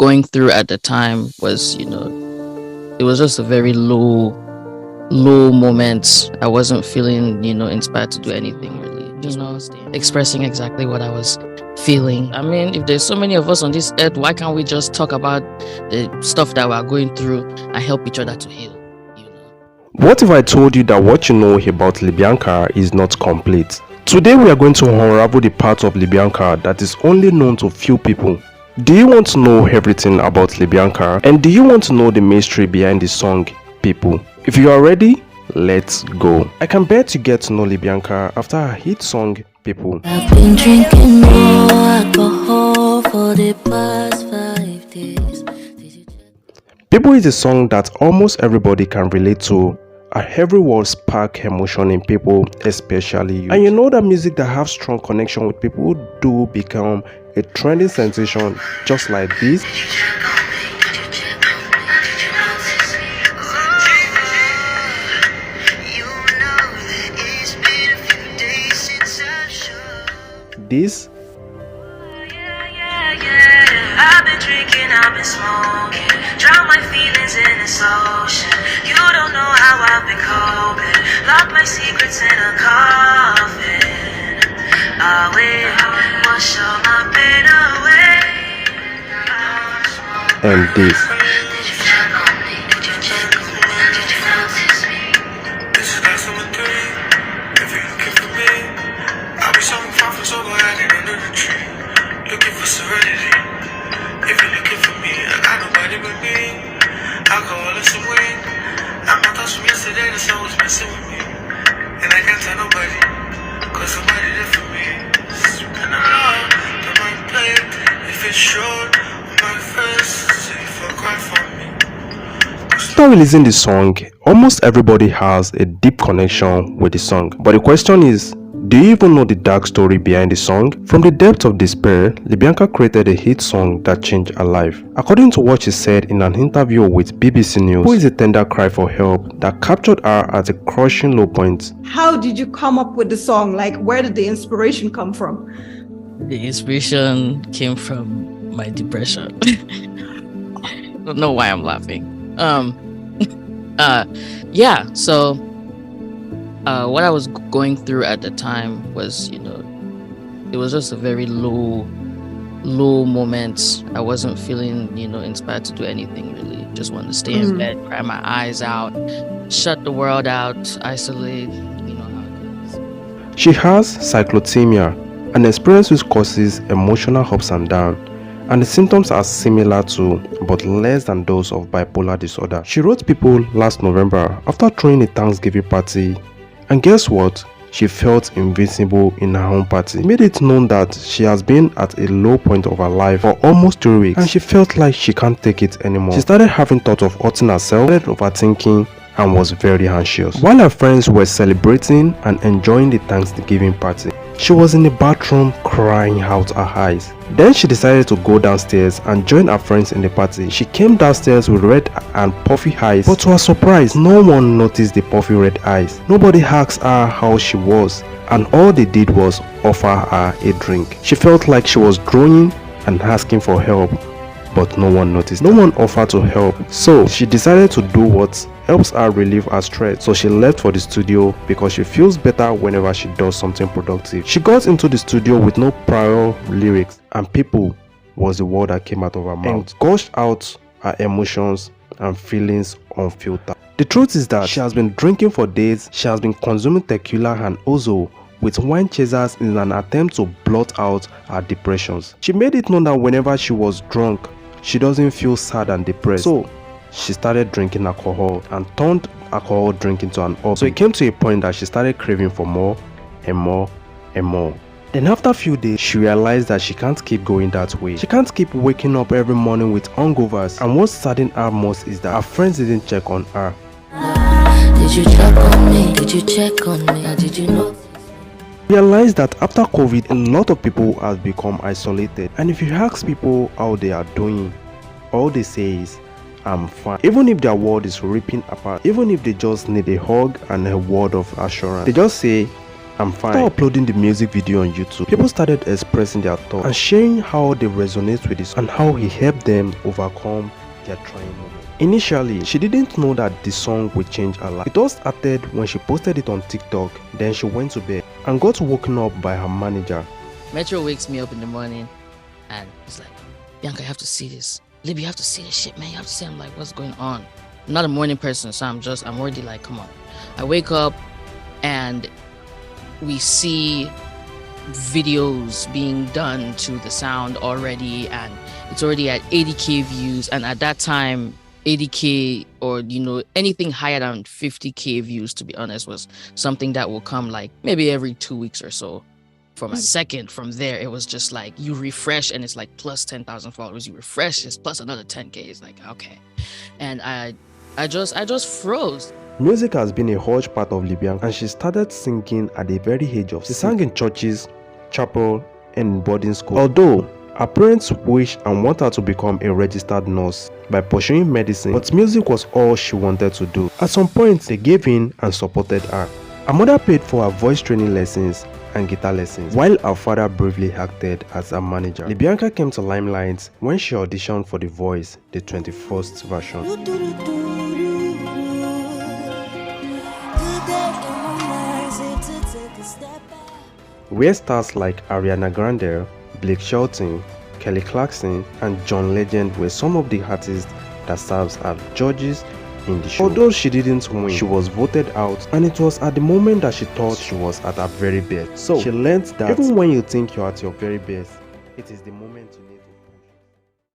going through at the time was, it was just a very low moment. I wasn't feeling, inspired to do anything really. Expressing exactly what I was feeling. I mean, if there's so many of us on this earth, why can't we just talk about the stuff that we're going through and help each other to heal? What if I told you that what you know about Libianca is not complete? Today we are going to unravel the part of Libianca that is only known to few people. Do you want to know everything about Libianca? And do you want to know the mystery behind the song, people? If you are ready, let's go. I can bet you get to know Libianca after her hit song, People. I've been drinking more alcohol for the past 5 days. People is a song that almost everybody can relate to. Every word spark emotion in people, especially youth. And you know that music that have strong connection with people do become a trending sensation, just like this. This. I've been drinking, I've been smoking, drown my feelings in this ocean. You don't know how I've been coping, lock my secrets in a coffin. I will wash all my pain away. And this. After releasing the song, almost everybody has a deep connection with the song. But the question is, do you even know the dark story behind the song? From the depth of despair, Libianca created a hit song that changed her life. According to what she said in an interview with BBC News, who is a tender cry for help that captured her at a crushing low point. How did you come up with the song? Like, where did the inspiration come from? The inspiration came from my depression. I don't know why I'm laughing. So what I was going through at the time was, it was just a very low moment. I wasn't feeling, inspired to do anything really. Just wanted to stay in bed, cry my eyes out, shut the world out, isolate, how it goes. She has cyclothymia, an experience which causes emotional ups and downs, and the symptoms are similar to but less than those of bipolar disorder. She wrote People last November after throwing a Thanksgiving party, and guess what? She felt invincible in her own party. It made it known that she has been at a low point of her life for almost 3 weeks, and she felt like she can't take it anymore. She started having thoughts of hurting herself, started overthinking, and was very anxious. While her friends were celebrating and enjoying the Thanksgiving party, she was in the bathroom crying out her eyes. Then she decided to go downstairs and join her friends in the party. She came downstairs with red and puffy eyes, but to her surprise, no one noticed the puffy red eyes. Nobody asked her how she was, and all they did was offer her a drink. She felt like she was groaning and asking for help, but no one noticed. No one offered to help, so she decided to do what helps her relieve her stress. So she left for the studio because she feels better whenever she does something productive. She got into the studio with no prior lyrics, and People was the word that came out of her mouth and gushed out her emotions and feelings unfiltered. The truth is that she has been drinking for days. She has been consuming tequila and ouzo with wine chasers in an attempt to blot out her depressions. She made it known that whenever she was drunk, she doesn't feel sad and depressed. So she started drinking alcohol and turned alcohol drinking to an hobby. So it came to a point that she started craving for more and more and more. Then after a few days, she realized that she can't keep going that way. She can't keep waking up every morning with hangovers. And what saddened her most is that her friends didn't check on her. Did you check on me? Did you check on me? Or did you know? Realized that after COVID, a lot of people have become isolated, and if you ask people how they are doing, all they say is, I'm fine. Even if their world is ripping apart, even if they just need a hug and a word of assurance, they just say, I'm fine. After uploading the music video on YouTube, people started expressing their thoughts and sharing how they resonate with this and how he helped them overcome their trying moment. Initially, she didn't know that the song would change her life. It all started when she posted it on TikTok, then she went to bed and got woken up by her manager. Metro wakes me up in the morning and he's like, Bianca, you have to see this. Libby, you have to see this shit, man. You have to see. I'm like, what's going on? I'm not a morning person, so I'm already like, come on. I wake up and we see videos being done to the sound already, and it's already at 80k views. And at that time, 80k or anything higher than 50k views, to be honest, was something that will come like maybe every 2 weeks or so. From a second from there, it was just like you refresh and it's like plus 10,000 followers. You refresh, it's plus another 10k. It's like, okay. And I just froze. Music has been a huge part of Libianca, and she started singing at a very age of 6. She sang in churches, chapel, and boarding school. Although her parents wished and want her to become a registered nurse by pursuing medicine, but music was all she wanted to do. At some point, they gave in and supported her. Her mother paid for her voice training lessons and guitar lessons, while her father bravely acted as her manager. Libianca came to limelight when she auditioned for The Voice, the 21st version. Where stars like Ariana Grande, Blake Shelton, Kelly Clarkson, and John Legend were some of the artists that served as judges in the show. Although she didn't win, she was voted out, and it was at the moment that she thought she was at her very best. So she learned that even when you think you're at your very best, it is the moment you need to